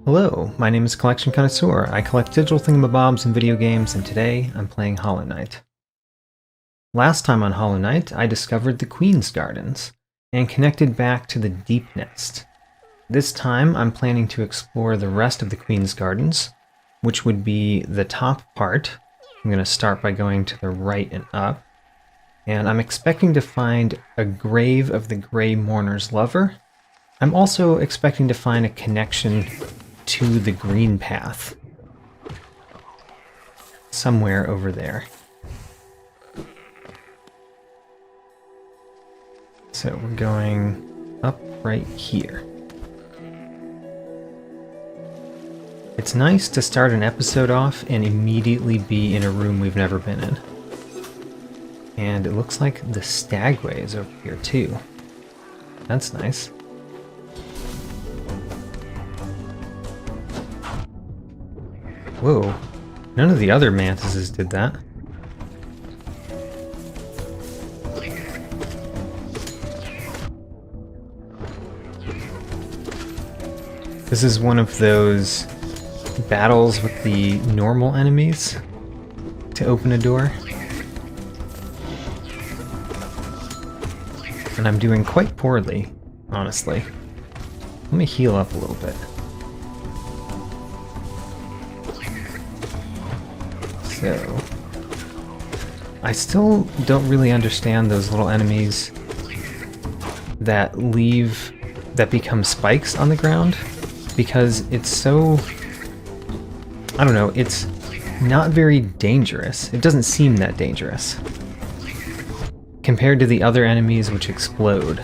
Hello, my name is Collection Connoisseur. I collect digital thingamabobs and video games, and today I'm playing Hollow Knight. Last time on Hollow Knight, I discovered the Queen's Gardens, and connected back to the Deep Nest. This time, I'm planning to explore the rest of the Queen's Gardens, which would be the top part. I'm going to start by going to the right and up, and I'm expecting to find a grave of the Grey Mourner's lover. I'm also expecting to find a connection to the Greenpath somewhere over there. So we're going up right here. It's nice to start an episode off and immediately be in a room we've never been in. And it looks like the Stagway is over here too. That's nice. Whoa, none of the other mantises did that. This is one of those battles with the normal enemies to open a door. And I'm doing quite poorly, honestly. Let me heal up a little bit. So, I still don't really understand those little enemies that become spikes on the ground, because it's so, I don't know, it's not very dangerous. It doesn't seem that dangerous compared to the other enemies which explode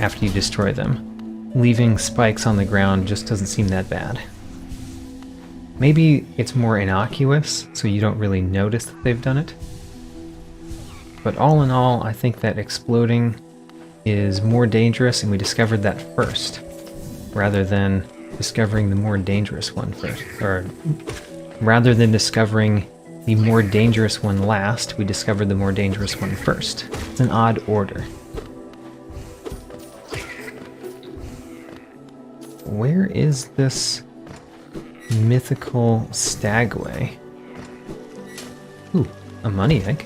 after you destroy them. Leaving spikes on the ground just doesn't seem that bad. Maybe it's more innocuous, so you don't really notice that they've done it. But all in all, I think that exploding is more dangerous, and we discovered that first, rather than discovering the more dangerous one first. Or rather than discovering the more dangerous one last, we discovered the more dangerous one first. It's an odd order. Where is this mythical Stagway? Ooh, a money egg.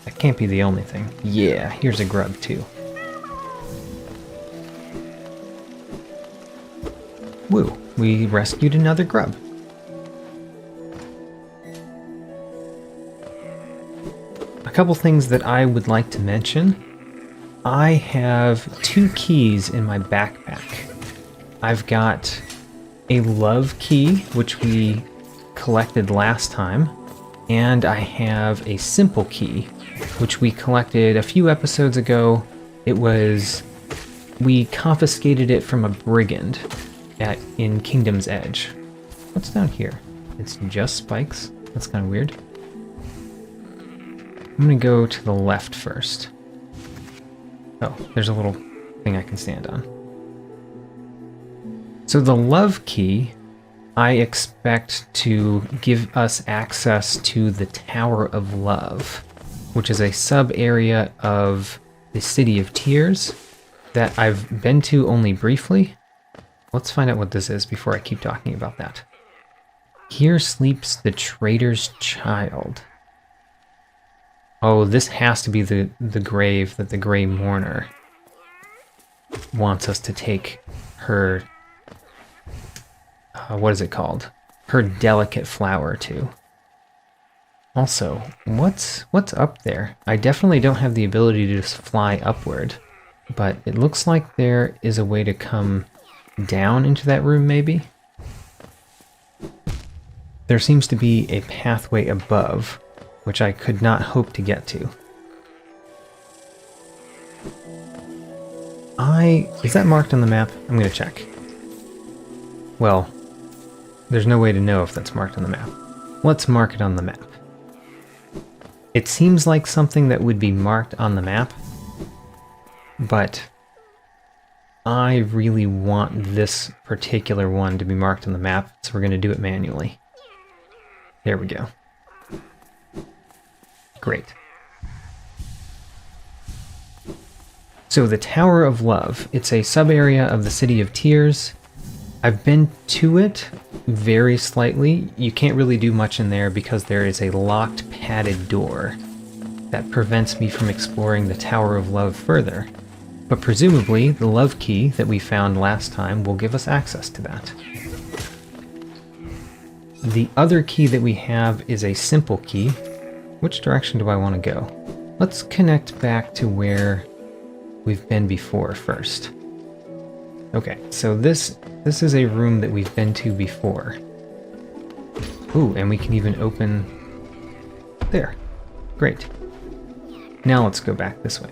That can't be the only thing. Yeah, here's a grub too. Woo, we rescued another grub. A couple things that I would like to mention. I have 2 keys in my backpack. I've got a love key, which we collected last time, and I have a simple key, which we collected a few episodes ago. We confiscated it from a brigand in Kingdom's Edge. What's down here? It's just spikes? That's kind of weird. I'm gonna go to the left first. Oh, there's a little thing I can stand on. So the love key, I expect to give us access to the Tower of Love, which is a sub-area of the City of Tears that I've been to only briefly. Let's find out what this is before I keep talking about that. Here sleeps the traitor's child. Oh, this has to be the grave that the Grey Mourner wants us to take her, what is it called? Her delicate flower to. Also, what's up there? I definitely don't have the ability to just fly upward, but it looks like there is a way to come down into that room, maybe? There seems to be a pathway above, which I could not hope to get to. Is that marked on the map? I'm gonna check. Well, there's no way to know if that's marked on the map. Let's mark it on the map. It seems like something that would be marked on the map, but I really want this particular one to be marked on the map, so we're gonna do it manually. There we go. Great. So the Tower of Love, it's a sub-area of the City of Tears. I've been to it very slightly. You can't really do much in there because there is a locked padded door that prevents me from exploring the Tower of Love further. But presumably, the love key that we found last time will give us access to that. The other key that we have is a simple key. Which direction do I want to go? Let's connect back to where we've been before first. Okay, so this is a room that we've been to before. Ooh, and we can even open... There. Great. Now let's go back this way.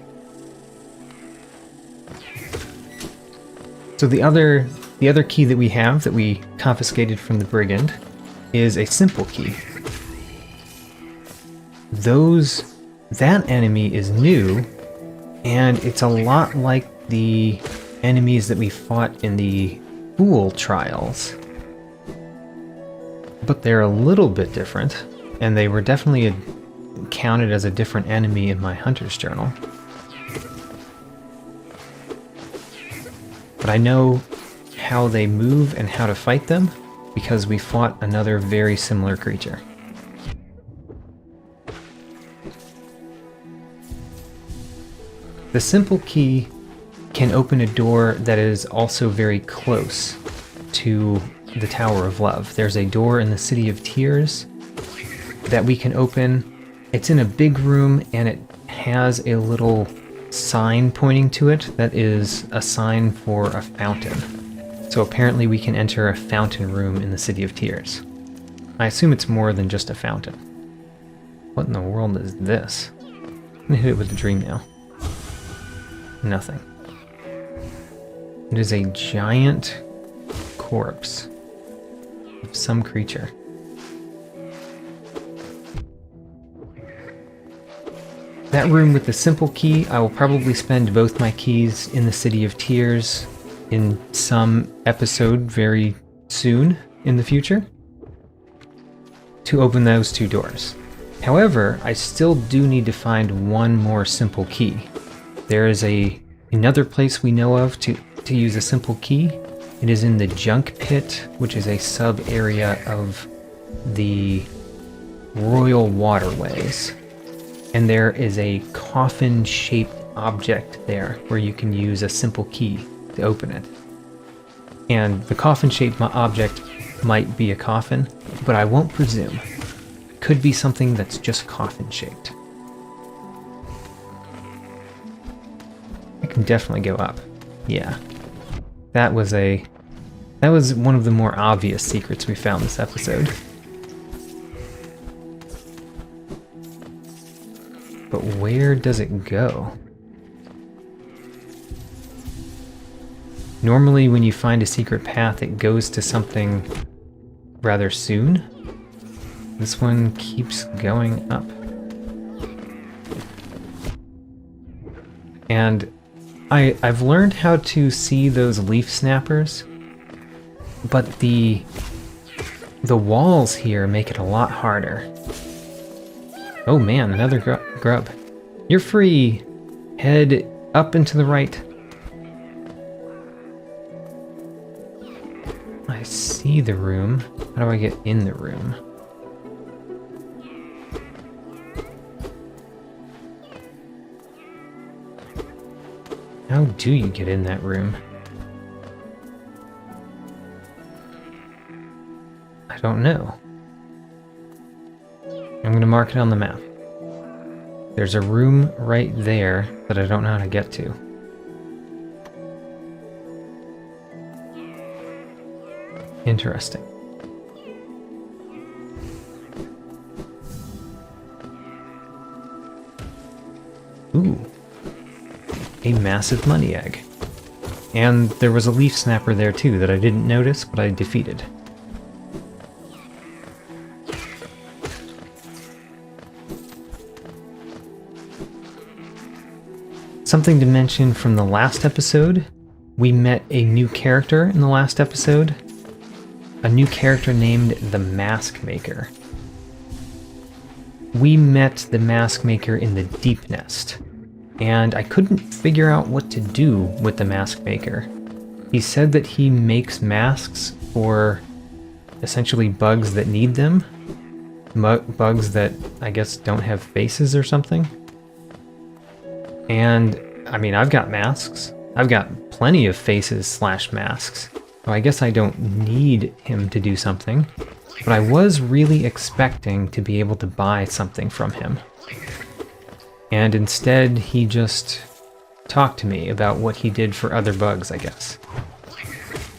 So the other key that we have that we confiscated from the brigand is a simple key. That enemy is new, and it's a lot like the enemies that we fought in the Fool trials. But they're a little bit different, and they were definitely counted as a different enemy in my Hunter's Journal. But I know how they move and how to fight them, because we fought another very similar creature. The simple key can open a door that is also very close to the Tower of Love. There's a door in the City of Tears that we can open. It's in a big room, and it has a little sign pointing to it that is a sign for a fountain. So apparently we can enter a fountain room in the City of Tears. I assume it's more than just a fountain. What in the world is this? I'm gonna hit it with the dream nail. Nothing. It is a giant corpse of some creature. That room with the simple key, I will probably spend both my keys in the City of Tears in some episode very soon in the future to open those two doors. However, I still do need to find one more simple key. There is another place we know of to use a simple key. It is in the Junk Pit, which is a sub-area of the Royal Waterways. And there is a coffin-shaped object there where you can use a simple key to open it. And the coffin-shaped object might be a coffin, but I won't presume. It could be something that's just coffin-shaped. I can definitely go up. Yeah. That was one of the more obvious secrets we found this episode. But where does it go? Normally when you find a secret path, it goes to something rather soon. This one keeps going up. And I've learned how to see those leaf snappers, but the walls here make it a lot harder. Oh man, another grub. You're free! Head up and to the right. I see the room. How do I get in the room? How do you get in that room? I don't know. I'm going to mark it on the map. There's a room right there that I don't know how to get to. Interesting. Ooh. A massive money egg. And there was a leaf snapper there too that I didn't notice, but I defeated. Something to mention from the last episode, we met a new character in the last episode. A new character named the Mask Maker. We met the Mask Maker in the Deep Nest. and I couldn't figure out what to do with the mask maker. He said that he makes masks for essentially bugs that need them. Bugs that I guess don't have faces or something. And I mean, I've got masks. I've got plenty of faces / masks. So I guess I don't need him to do something. But I was really expecting to be able to buy something from him. And instead, he just talked to me about what he did for other bugs, I guess.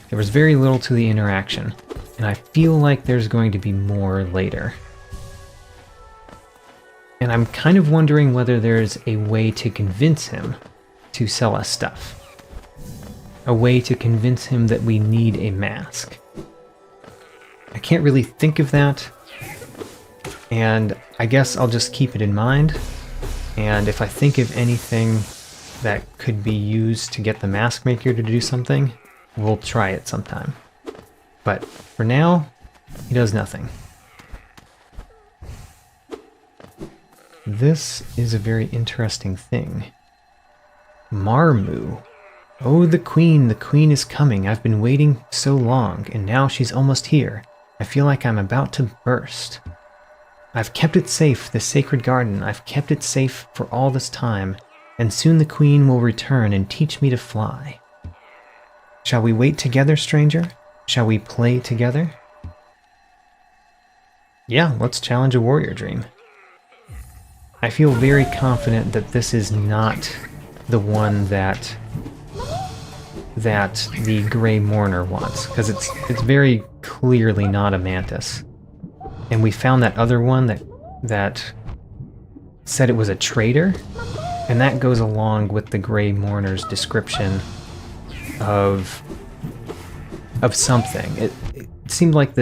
There was very little to the interaction, and I feel like there's going to be more later. And I'm kind of wondering whether there's a way to convince him to sell us stuff. A way to convince him that we need a mask. I can't really think of that, and I guess I'll just keep it in mind. And if I think of anything that could be used to get the mask maker to do something, we'll try it sometime. But for now, he does nothing. This is a very interesting thing. Marmu. Oh, the queen is coming. I've been waiting so long, and now she's almost here. I feel like I'm about to burst. I've kept it safe, the sacred garden. I've kept it safe for all this time, and soon the queen will return and teach me to fly. Shall we wait together, stranger? Shall we play together? Yeah, let's challenge a warrior dream. I feel very confident that this is not the one that the Grey Mourner wants, because it's very clearly not a mantis. And we found that other one that said it was a traitor, and that goes along with the Grey Mourner's description of something. It seemed like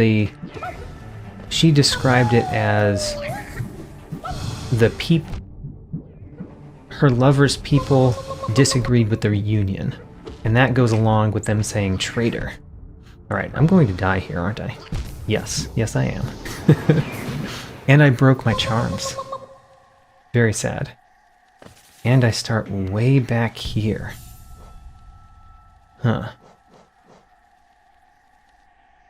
she described it as her lover's people disagreed with their union, and that goes along with them saying traitor. Alright, I'm going to die here, aren't I? Yes, I am. And I broke my charms. Very sad. And I start way back here. Huh.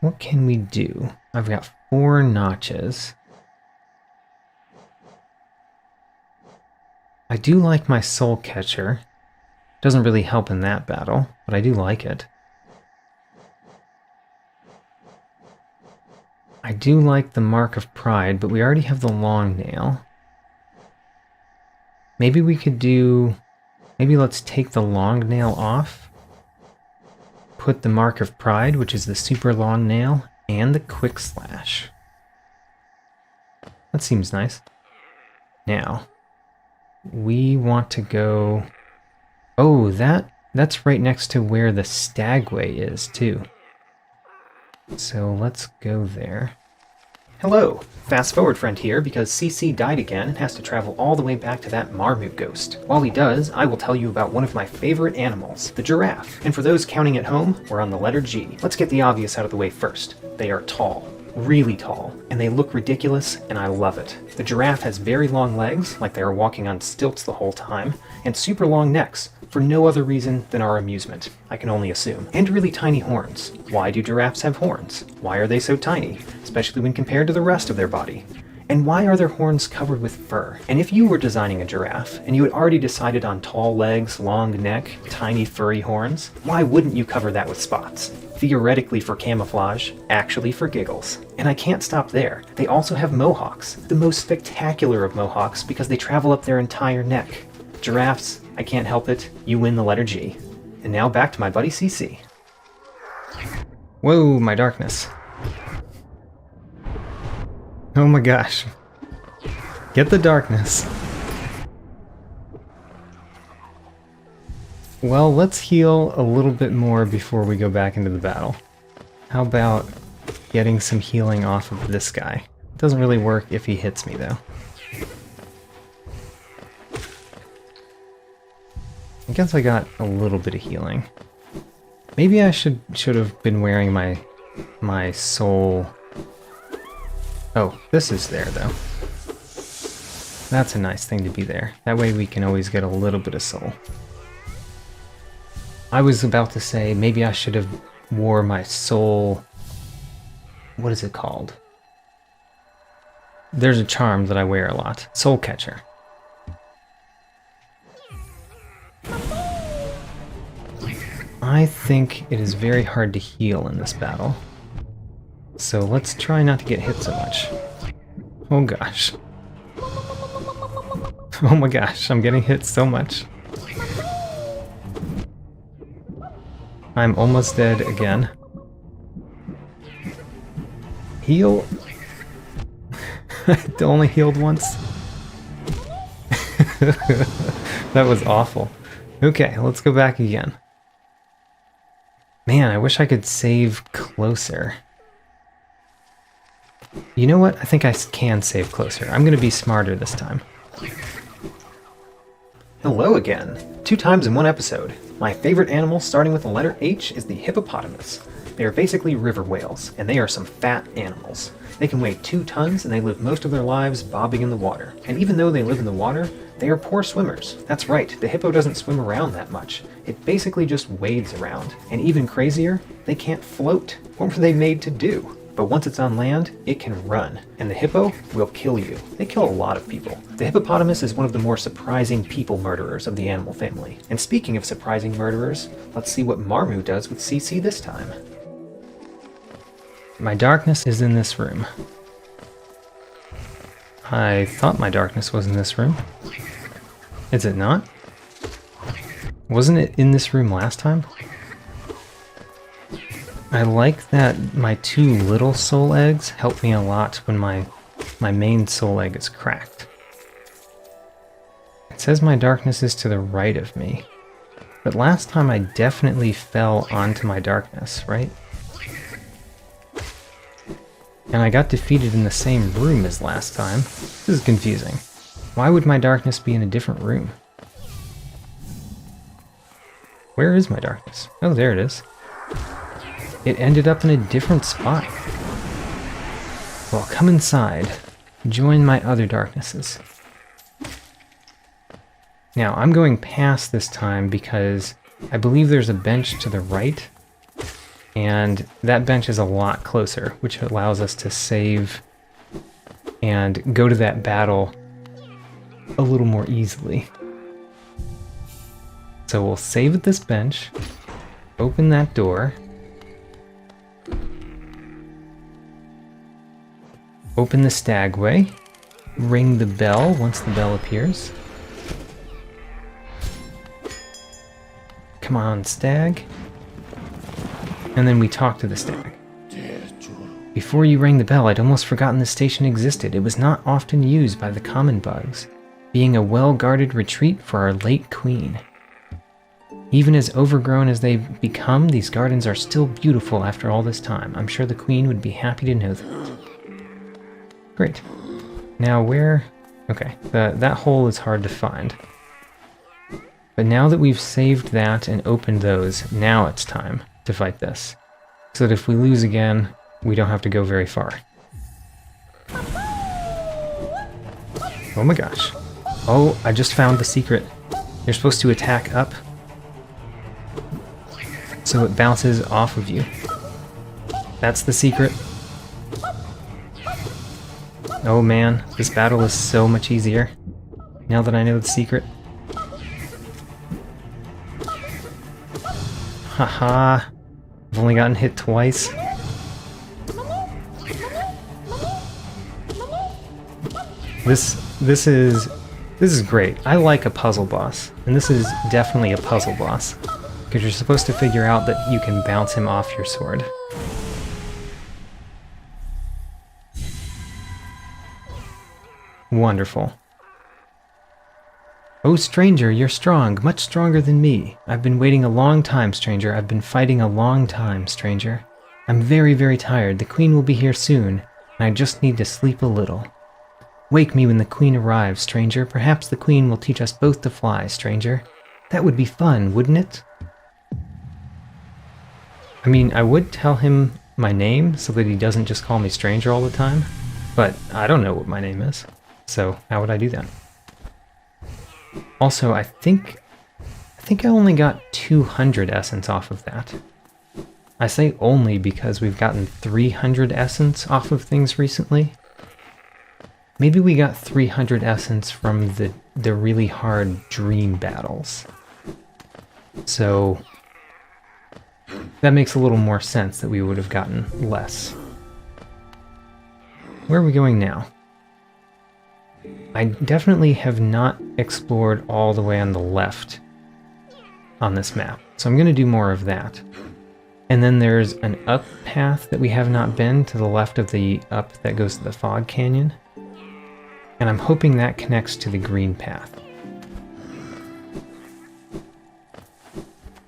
What can we do? I've got 4 notches. I do like my soul catcher. Doesn't really help in that battle, but I do like it. I do like the Mark of Pride, but we already have the long nail. Maybe we could do... Maybe let's take the long nail off. Put the Mark of Pride, which is the super long nail, and the quick slash. That seems nice. Now, we want to go... Oh, that's right next to where the Stagway is, too. So let's go there. Hello! Fast forward friend here because CC died again and has to travel all the way back to that Marmu ghost. While he does, I will tell you about one of my favorite animals, the giraffe. And for those counting at home, we're on the letter G. Let's get the obvious out of the way first. They are tall. Really tall, and they look ridiculous, and I love it. The giraffe has very long legs, like they are walking on stilts the whole time, and super long necks, for no other reason than our amusement, I can only assume. And really tiny horns. Why do giraffes have horns? Why are they so tiny, especially when compared to the rest of their body? And why are their horns covered with fur? And if you were designing a giraffe, and you had already decided on tall legs, long neck, tiny furry horns, why wouldn't you cover that with spots? Theoretically for camouflage, actually for giggles. And I can't stop there. They also have mohawks, the most spectacular of mohawks because they travel up their entire neck. Giraffes, I can't help it, you win the letter G. And now back to my buddy CC. Whoa, my darkness. Oh my gosh. Get the darkness. Well, let's heal a little bit more before we go back into the battle. How about getting some healing off of this guy? It doesn't really work if he hits me, though. I guess I got a little bit of healing. Maybe I should have been wearing my soul... Oh, this is there, though. That's a nice thing to be there. That way we can always get a little bit of soul. I was about to say maybe I should have wore my soul... What is it called? There's a charm that I wear a lot. Soul Catcher. I think it is very hard to heal in this battle. So let's try not to get hit so much. Oh gosh. Oh my gosh, I'm getting hit so much. I'm almost dead again. Heal? I only healed once. That was awful. Okay, let's go back again. Man, I wish I could save closer. You know what? I think I can save closer. I'm going to be smarter this time. Hello again. 2 times in 1 episode. My favorite animal starting with the letter H is the hippopotamus. They are basically river whales, and they are some fat animals. They can weigh 2 tons, and they live most of their lives bobbing in the water. And even though they live in the water, they are poor swimmers. That's right, the hippo doesn't swim around that much. It basically just wades around. And even crazier, they can't float. What were they made to do? But once it's on land, it can run. And the hippo will kill you. They kill a lot of people. The hippopotamus is one of the more surprising people murderers of the animal family. And speaking of surprising murderers, let's see what Marmu does with CC this time. My darkness is in this room. I thought my darkness was in this room. Is it not? Wasn't it in this room last time? I like that my 2 little soul eggs help me a lot when my main soul egg is cracked. It says my darkness is to the right of me. But last time I definitely fell onto my darkness, right? And I got defeated in the same room as last time. This is confusing. Why would my darkness be in a different room? Where is my darkness? Oh, there it is. It ended up in a different spot. Well, come inside. Join my other darknesses. Now, I'm going past this time because I believe there's a bench to the right. And that bench is a lot closer, which allows us to save and go to that battle a little more easily. So we'll save at this bench, open that door, open the stagway, ring the bell once the bell appears. Come on, stag. And then we talk to the stag. Before you rang the bell, I'd almost forgotten the station existed. It was not often used by the common bugs, being a well-guarded retreat for our late queen. Even as overgrown as they've become, these gardens are still beautiful after all this time. I'm sure the queen would be happy to know that. Great. Now where... Okay, that hole is hard to find. But now that we've saved that and opened those, now it's time to fight this, so that if we lose again, we don't have to go very far. Oh my gosh. Oh, I just found the secret. You're supposed to attack up, so it bounces off of you. That's the secret. Oh man, this battle is so much easier now that I know the secret. Haha. I've only gotten hit twice. This is great. I like a puzzle boss, and this is definitely a puzzle boss, because you're supposed to figure out that you can bounce him off your sword. Wonderful. Oh, stranger, you're strong, much stronger than me. I've been waiting a long time, stranger. I've been fighting a long time, stranger. I'm very, very tired. The queen will be here soon, and I just need to sleep a little. Wake me when the queen arrives, stranger. Perhaps the queen will teach us both to fly, stranger. That would be fun, wouldn't it? I mean, I would tell him my name so that he doesn't just call me stranger all the time, but I don't know what my name is. So how would I do that? Also, I think I only got 200 essence off of that. I say only because we've gotten 300 essence off of things recently. Maybe we got 300 essence from the really hard dream battles. So that makes a little more sense that we would have gotten less. Where are we going now? I definitely have not explored all the way on the left on this map, so I'm going to do more of that. And then there's an up path that we have not been to the left of the up that goes to the Fog Canyon. And I'm hoping that connects to the Greenpath.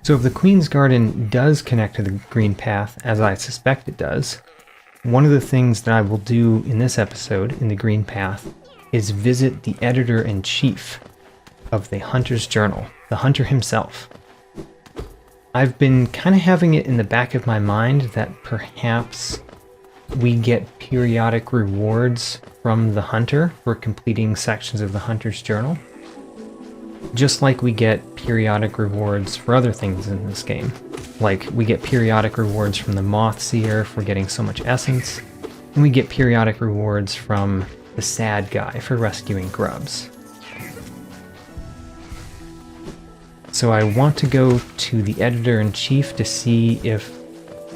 So if the Queen's Garden does connect to the Greenpath, as I suspect it does, one of the things that I will do in this episode in the Greenpath is visit the editor-in-chief of the Hunter's Journal, the hunter himself. I've been kind of having it in the back of my mind that perhaps we get periodic rewards from the hunter for completing sections of the Hunter's Journal, just like we get periodic rewards for other things in this game. Like, we get periodic rewards from the Moth Seer for getting so much essence, and we get periodic rewards from the Sad Guy for rescuing grubs. So I want to go to the editor-in-chief to see if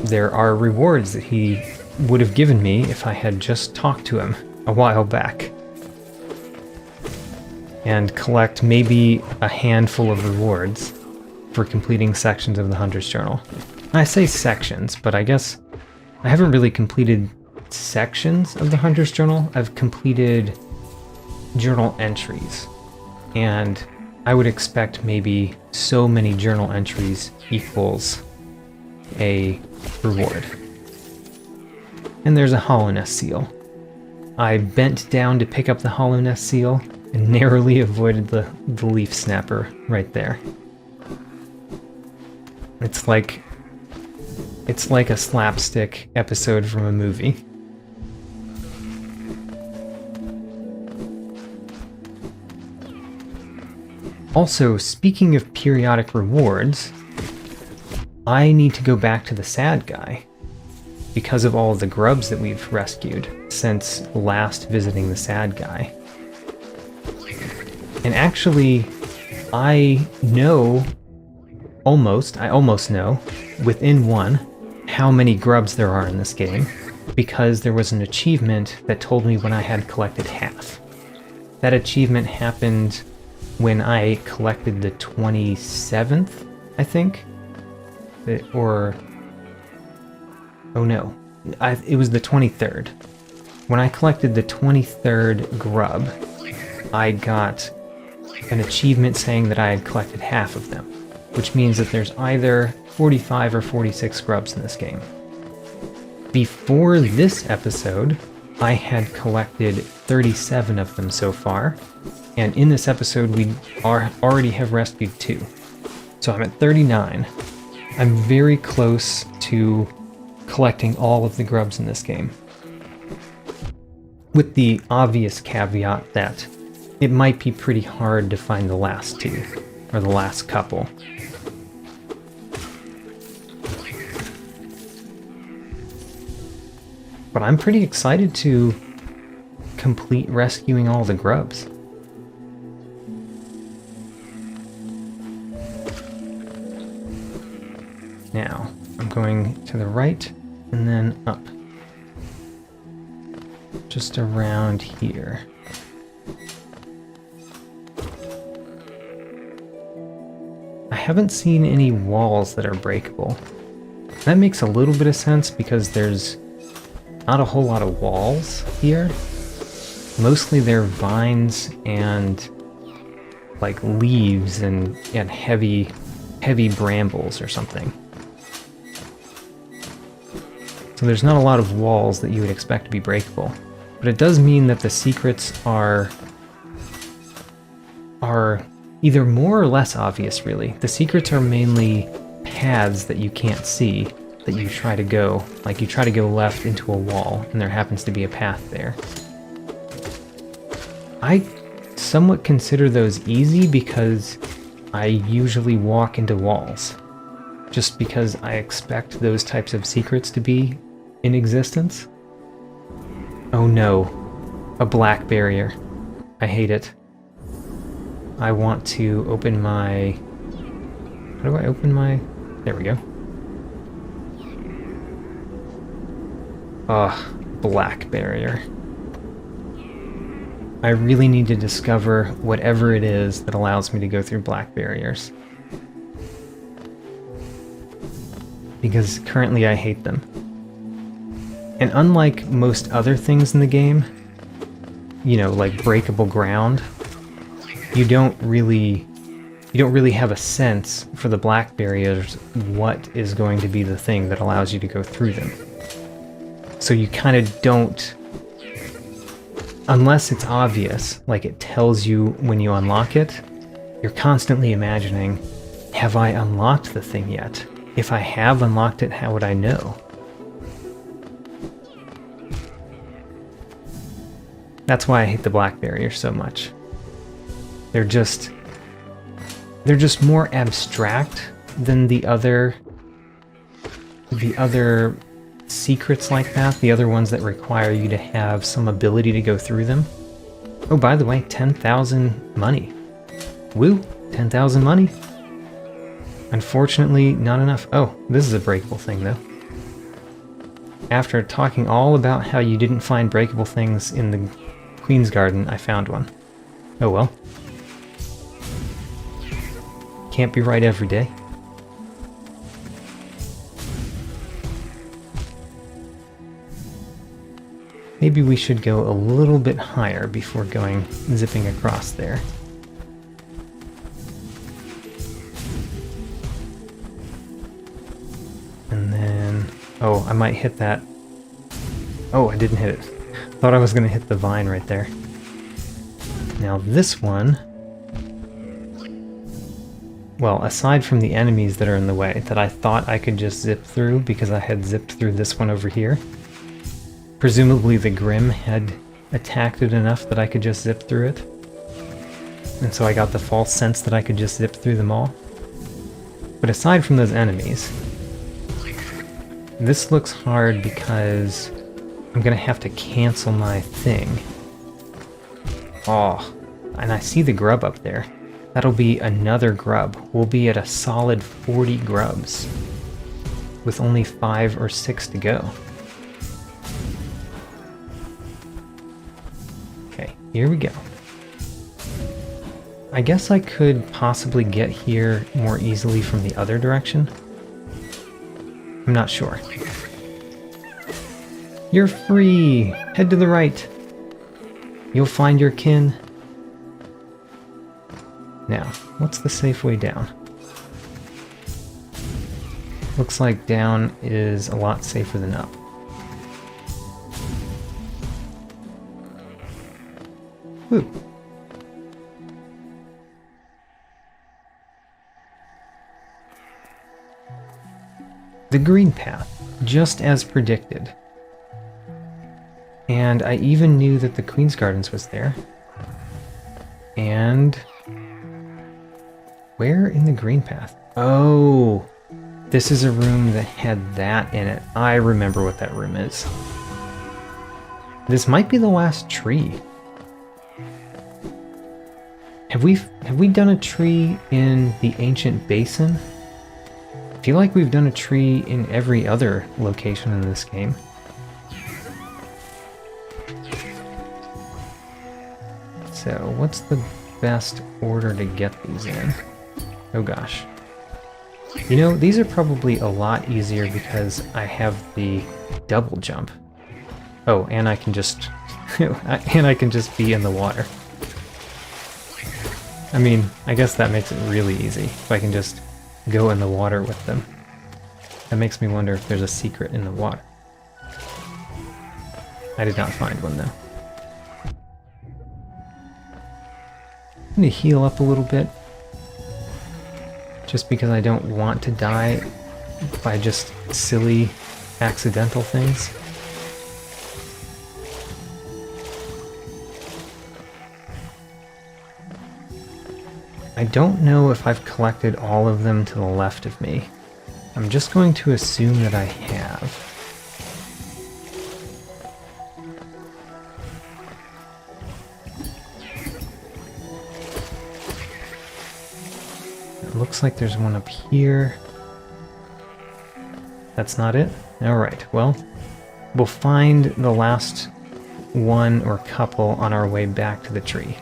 there are rewards that he would have given me if I had just talked to him a while back. And collect maybe a handful of rewards for completing sections of the Hunter's Journal. I say sections, but I guess I haven't really completed sections of the Hunter's Journal. I've completed journal entries, and I would expect maybe so many journal entries equals a reward. And there's a Hollowness seal. I bent down to pick up the Hollowness seal and narrowly avoided the leaf snapper right there. It's like a slapstick episode from a movie. Also, speaking of periodic rewards, I need to go back to the Sad Guy because of all of the grubs that we've rescued since last visiting the Sad Guy. And actually, I almost know, within one, how many grubs there are in this game, because there was an achievement that told me when I had collected half. That achievement happened when I collected the 27th, I think? It was the 23rd. When I collected the 23rd grub, I got an achievement saying that I had collected half of them, which means that there's either 45 or 46 grubs in this game. Before this episode, I had collected 37 of them so far, and in this episode we already have rescued 2. So I'm at 39. I'm very close to collecting all of the grubs in this game, with the obvious caveat that it might be pretty hard to find the last 2, or the last couple. But I'm pretty excited to complete rescuing all the grubs. Now, I'm going to the right and then up. Just around here. I haven't seen any walls that are breakable. That makes a little bit of sense because there's not a whole lot of walls here. Mostly they're vines and like leaves and heavy brambles or something. So there's not a lot of walls that you would expect to be breakable. But it does mean that the secrets are either more or less obvious, really. The secrets are mainly paths that you can't see, that you try to go. Like, you try to go left into a wall, and there happens to be a path there. I somewhat consider those easy because I usually walk into walls. Just because I expect those types of secrets to be in existence. Oh no, a black barrier. I hate it. I want to open my... How do I open my... There we go. Ugh, black barrier. I really need to discover whatever it is that allows me to go through black barriers. Because currently I hate them. And unlike most other things in the game, you know, like breakable ground, you don't really have a sense for the black barriers what is going to be the thing that allows you to go through them. So you kind of don't, unless it's obvious, like it tells you when you unlock it, you're constantly imagining, have I unlocked the thing yet? If I have unlocked it, how would I know? That's why I hate the black barrier so much. They're just more abstract than the other secrets like that, the other ones that require you to have some ability to go through them. Oh, by the way, 10,000 money. Woo, 10,000 money. Unfortunately, not enough. Oh, this is a breakable thing, though. After talking all about how you didn't find breakable things in the Queen's Garden, I found one. Oh well. Can't be right every day. Maybe we should go a little bit higher before zipping across there. And then... Oh, I might hit that. Oh, I didn't hit it. Thought I was going to hit the vine right there. Now this one... Well, aside from the enemies that are in the way, that I thought I could just zip through because I had zipped through this one over here. Presumably the Grim had attacked it enough that I could just zip through it. And so I got the false sense that I could just zip through them all. But aside from those enemies, this looks hard because I'm gonna have to cancel my thing. Oh, and I see the grub up there. That'll be another grub. We'll be at a solid 40 grubs with only 5 or 6 to go. Okay, here we go. I guess I could possibly get here more easily from the other direction. I'm not sure. You're free! Head to the right. You'll find your kin. Now, what's the safe way down? Looks like down is a lot safer than up. Woo. The Greenpath, just as predicted. And I even knew that the Queen's Gardens was there. And... where in the Greenpath? Oh! This is a room that had that in it. I remember what that room is. This might be the last tree. Have we done a tree in the ancient basin? I feel like we've done a tree in every other location in this game. So, what's the best order to get these in? Oh gosh. You know, these are probably a lot easier because I have the double jump. Oh, and I can just... and I can just be in the water. I mean, I guess that makes it really easy, if I can just go in the water with them. That makes me wonder if there's a secret in the water. I did not find one, though. I'm gonna heal up a little bit. Just because I don't want to die by just silly, accidental things. I don't know if I've collected all of them to the left of me. I'm just going to assume that I have. It looks like there's one up here. That's not it? Alright, well, we'll find the last one or couple on our way back to the tree.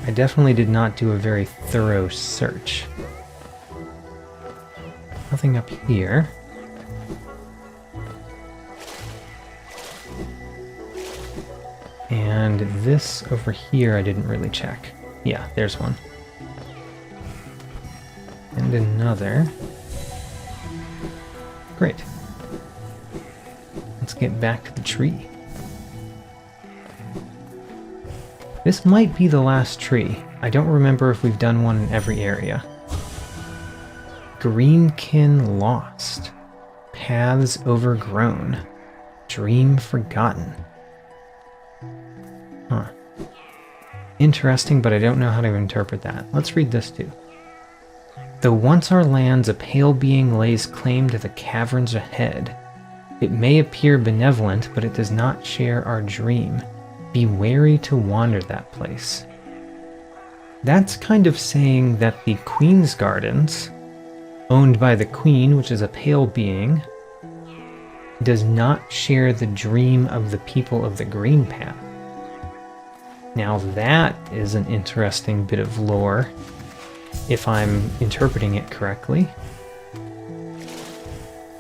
I definitely did not do a very thorough search. Nothing up here. And this over here I didn't really check. Yeah, there's one. And another. Great. Let's get back to the tree. This might be the last tree. I don't remember if we've done one in every area. Greenkin lost. Paths overgrown. Dream forgotten. Huh. Interesting, but I don't know how to interpret that. Let's read this too. Though once our lands a pale being lays claim to the caverns ahead, it may appear benevolent, but it does not share our dream. Be wary to wander that place. That's kind of saying that the Queen's Gardens, owned by the Queen, which is a pale being, does not share the dream of the people of the Greenpath. Now that is an interesting bit of lore, if I'm interpreting it correctly.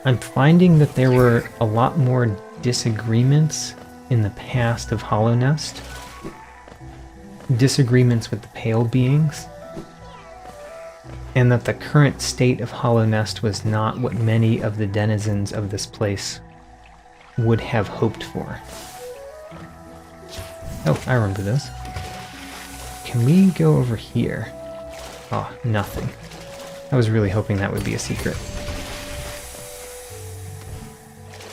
I'm finding that there were a lot more disagreements in the past of Hollow Nest. Disagreements with the pale beings. And that the current state of Hollow Nest was not what many of the denizens of this place would have hoped for. Oh, I remember this. Can we go over here? Oh, nothing. I was really hoping that would be a secret.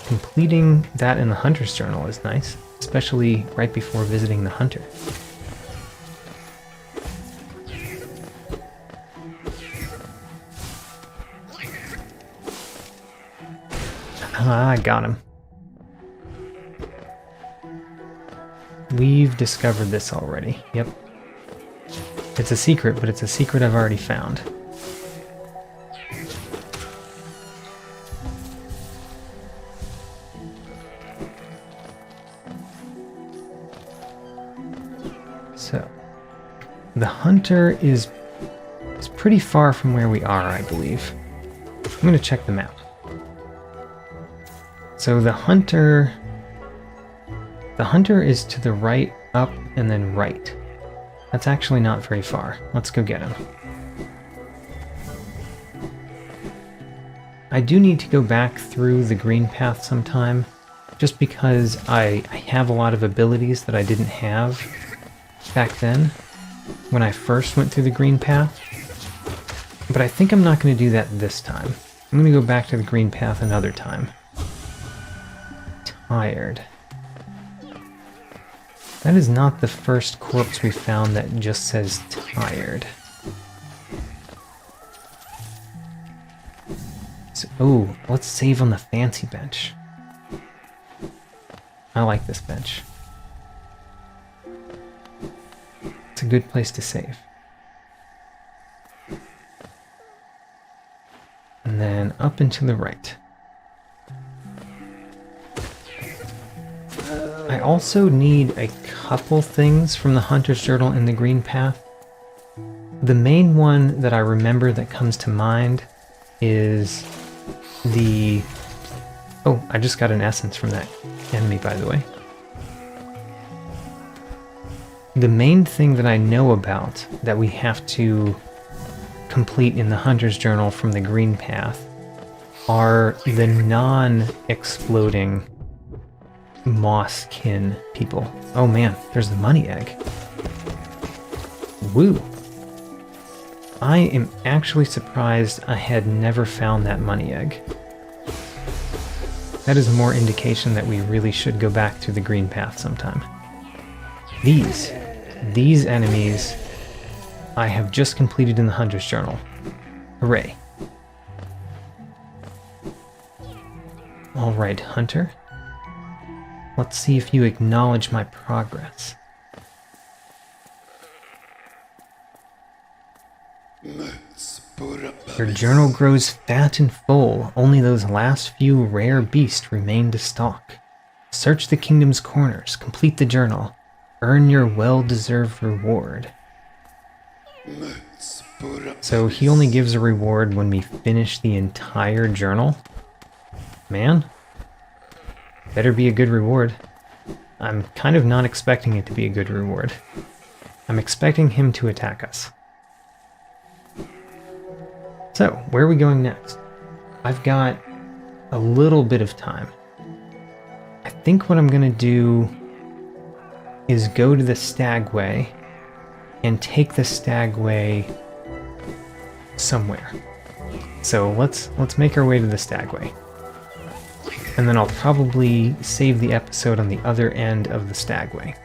Completing that in the Hunter's Journal is nice, especially right before visiting the Hunter. Ah, I got him. We've discovered this already. Yep. It's a secret, but it's a secret I've already found. So, the Hunter is pretty far from where we are, I believe. I'm going to check the map. So the Hunter is to the right, up, and then right. That's actually not very far. Let's go get him. I do need to go back through the Greenpath sometime, just because I have a lot of abilities that I didn't have back then, when I first went through the Greenpath. But I think I'm not going to do that this time. I'm going to go back to the Greenpath another time. Tired. That is not the first corpse we found that just says tired. So, oh, let's save on the fancy bench. I like this bench. It's a good place to save. And then up and to the right. I also need a couple things from the Hunter's Journal in the Greenpath. The main one that I remember that comes to mind is the... Oh, I just got an essence from that enemy, by the way. The main thing that I know about that we have to complete in the Hunter's Journal from the Greenpath are the non-exploding mosskin people. Oh man, there's the money egg. Woo! I am actually surprised I had never found that money egg. That is more indication that we really should go back to the Greenpath sometime. These. these enemies I have just completed in the Hunter's Journal. Hooray. Alright, Hunter. Let's see if you acknowledge my progress. Your journal grows fat and full. Only those last few rare beasts remain to stock. Search the kingdom's corners, complete the journal, earn your well-deserved reward. So he only gives a reward when we finish the entire journal? Man, better be a good reward. I'm kind of not expecting it to be a good reward. I'm expecting him to attack us. So, where are we going next? I've got a little bit of time. I think what I'm going to do is go to the Stagway and take the Stagway somewhere. So let's make our way to the Stagway. And then I'll probably save the episode on the other end of the Stagway.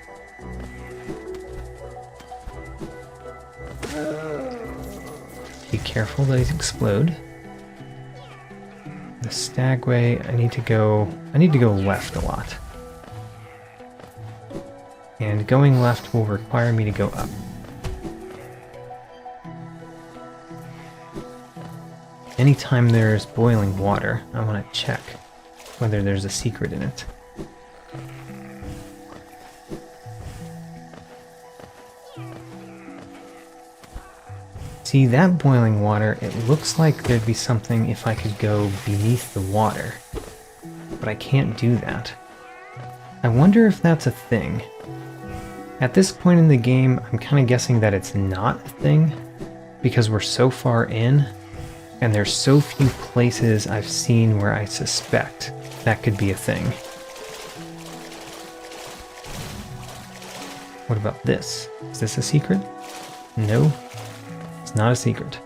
Be careful those explode. The Stagway, I need to go left a lot. And going left will require me to go up. Anytime there's boiling water, I want to check whether there's a secret in it. See, that boiling water, it looks like there'd be something if I could go beneath the water. But I can't do that. I wonder if that's a thing. At this point in the game, I'm kind of guessing that it's not a thing, because we're so far in, and there's so few places I've seen where I suspect that could be a thing. What about this? Is this a secret? No. It's not a secret.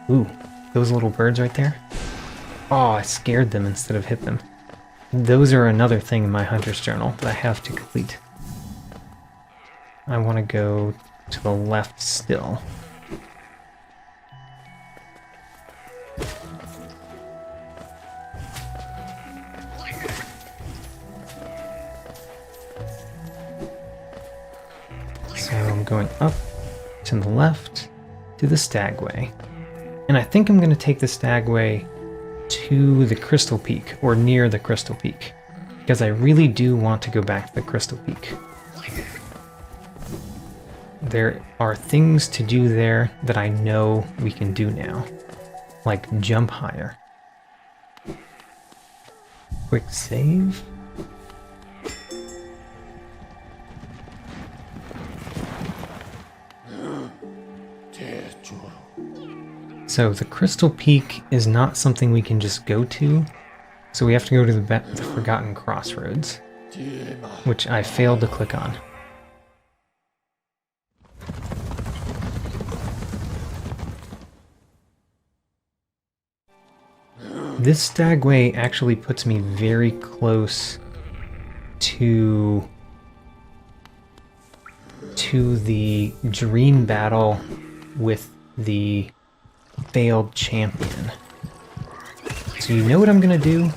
Ooh, those little birds right there? Oh, I scared them instead of hit them. Those are another thing in my Hunter's Journal that I have to complete. I want to go to the left still. So I'm going up to the left to the Stagway. And I think I'm going to take the Stagway to the Crystal Peak, or near the Crystal Peak, because I really do want to go back to the Crystal Peak. There are things to do there that I know we can do now, like jump higher. Quick save. So the Crystal Peak is not something we can just go to, so we have to go to the Forgotten Crossroads, which I failed to click on. This Stagway actually puts me very close to the dream battle with the failed champion. So you know what I'm gonna do?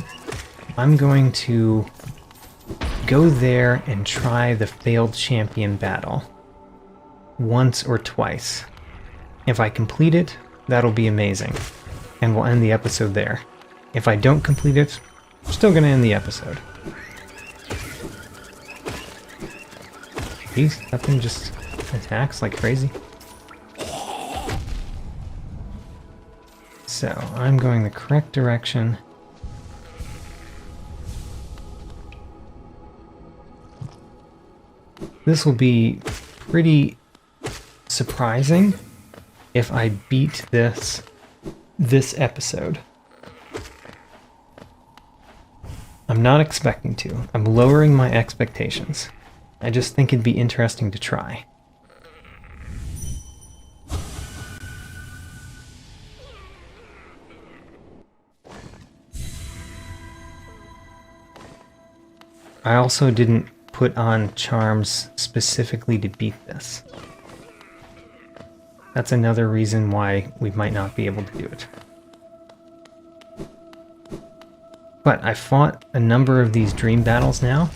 I'm going to go there and try the failed champion battle once or twice. If I complete it, that'll be amazing, and we'll end the episode there. If I don't complete it, I'm still gonna end the episode. Jeez, that thing just attacks like crazy. So, I'm going the correct direction. This will be pretty surprising if I beat this episode. I'm not expecting to. I'm lowering my expectations. I just think it'd be interesting to try. I also didn't put on charms specifically to beat this. That's another reason why we might not be able to do it. But I fought a number of these dream battles now,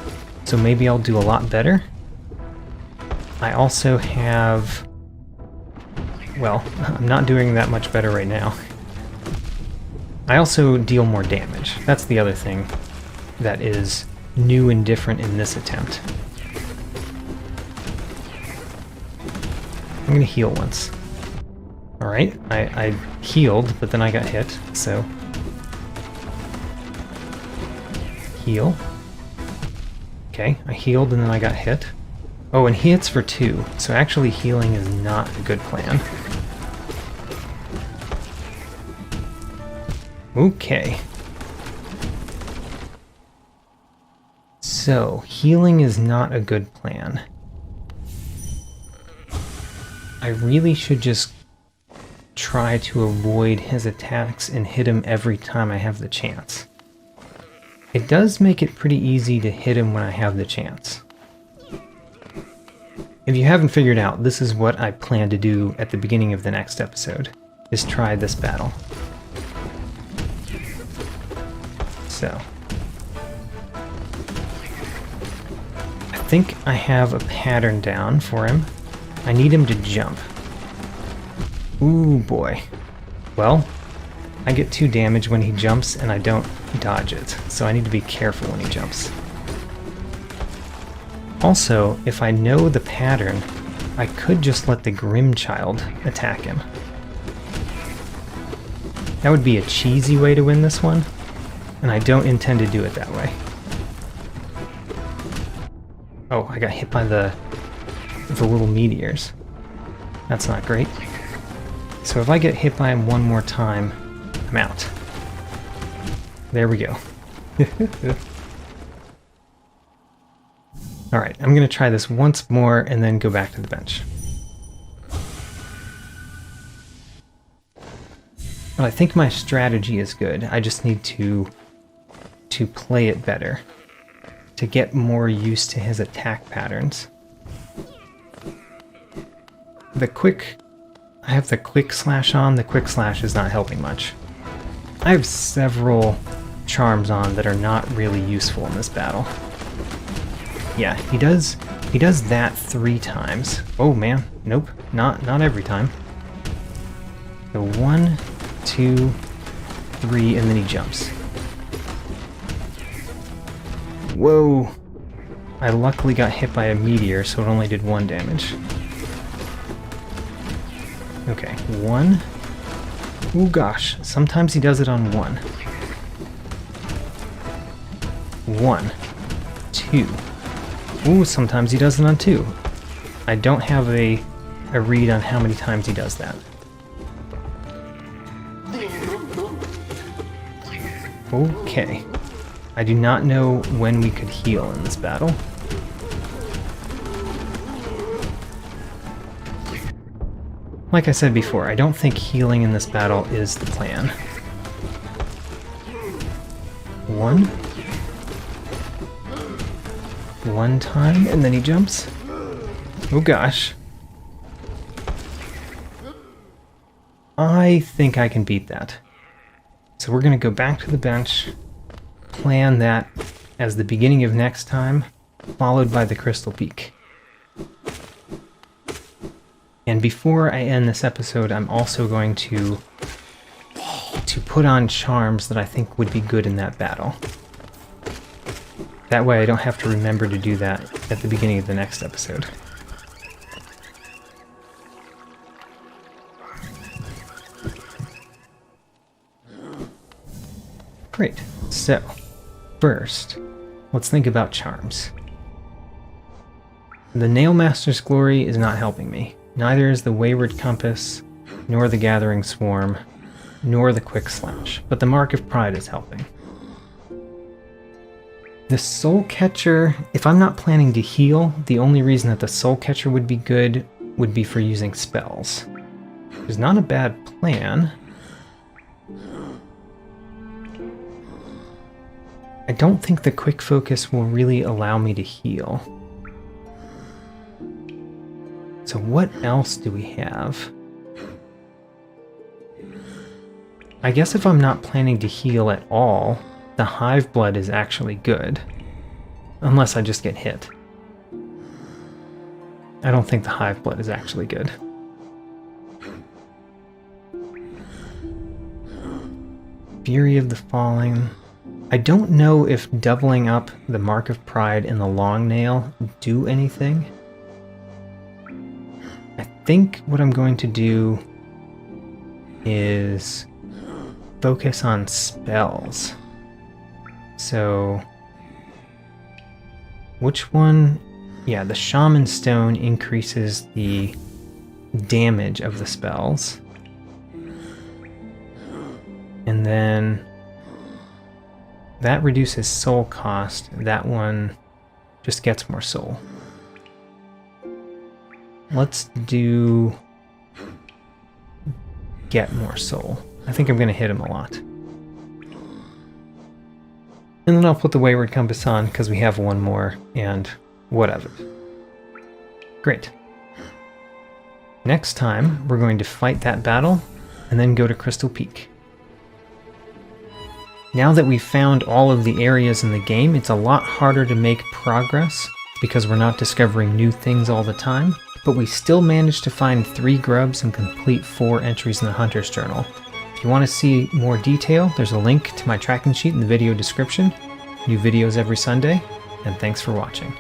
so maybe I'll do a lot better. I also have... well, I'm not doing that much better right now. I also deal more damage. That's the other thing that is new and different in this attempt. I'm gonna heal once. Alright, I healed, but then I got hit, so... heal. Okay, I healed and then I got hit. Oh, and he hits for 2, so actually healing is not a good plan. Okay. So, healing is not a good plan. I really should just try to avoid his attacks and hit him every time I have the chance. It does make it pretty easy to hit him when I have the chance. If you haven't figured out, this is what I plan to do at the beginning of the next episode, is try this battle. So. I think I have a pattern down for him. I need him to jump. Ooh boy. Well, I get 2 damage when he jumps and I don't dodge it, so I need to be careful when he jumps. Also, if I know the pattern, I could just let the Grim Child attack him. That would be a cheesy way to win this one, and I don't intend to do it that way. Oh, I got hit by the little meteors. That's not great. So if I get hit by him one more time, I'm out. There we go. Alright, I'm going to try this once more and then go back to the bench. But I think my strategy is good. I just need to play it better, to get more used to his attack patterns. I have the quick slash on. The quick slash is not helping much. I have several charms on that are not really useful in this battle. Yeah, he does that 3 times. Oh man, nope, not every time. So 1, 2, 3, and then he jumps. Whoa! I luckily got hit by a meteor, so it only did 1 damage. Okay, 1. Oh gosh, sometimes he does it on 1. 1, 2. Ooh, sometimes he does it on 2. I don't have a read on how many times he does that. Okay. I do not know when we could heal in this battle. Like I said before, I don't think healing in this battle is the plan. 1. 1 time, and then he jumps. Oh gosh. I think I can beat that. So we're going to go back to the bench, plan that as the beginning of next time, followed by the Crystal Peak. And before I end this episode, I'm also going to put on charms that I think would be good in that battle. That way I don't have to remember to do that at the beginning of the next episode. Great. So, first, let's think about charms. The Nailmaster's Glory is not helping me. Neither is the Wayward Compass, nor the Gathering Swarm, nor the Quick Slash, but the Mark of Pride is helping. The Soul Catcher, if I'm not planning to heal, the only reason that the Soul Catcher would be good would be for using spells. It's not a bad plan. I don't think the quick focus will really allow me to heal. So what else do we have? I guess if I'm not planning to heal at all, the hive blood is actually good. Unless I just get hit. I don't think the hive blood is actually good. Fury of the Falling. I don't know if doubling up the Mark of Pride and the Long Nail do anything. I think what I'm going to do is focus on spells. So, which one? Yeah, the Shaman Stone increases the damage of the spells. And then that reduces soul cost. That one just gets more soul. Let's do get more soul. I think I'm going to hit him a lot. And then I'll put the Wayward Compass on because we have one more and whatever. Great. Next time, we're going to fight that battle and then go to Crystal Peak. Now that we've found all of the areas in the game, it's a lot harder to make progress because we're not discovering new things all the time, but we still managed to find 3 grubs and complete 4 entries in the Hunter's Journal. If you want to see more detail, there's a link to my tracking sheet in the video description. New videos every Sunday, and thanks for watching.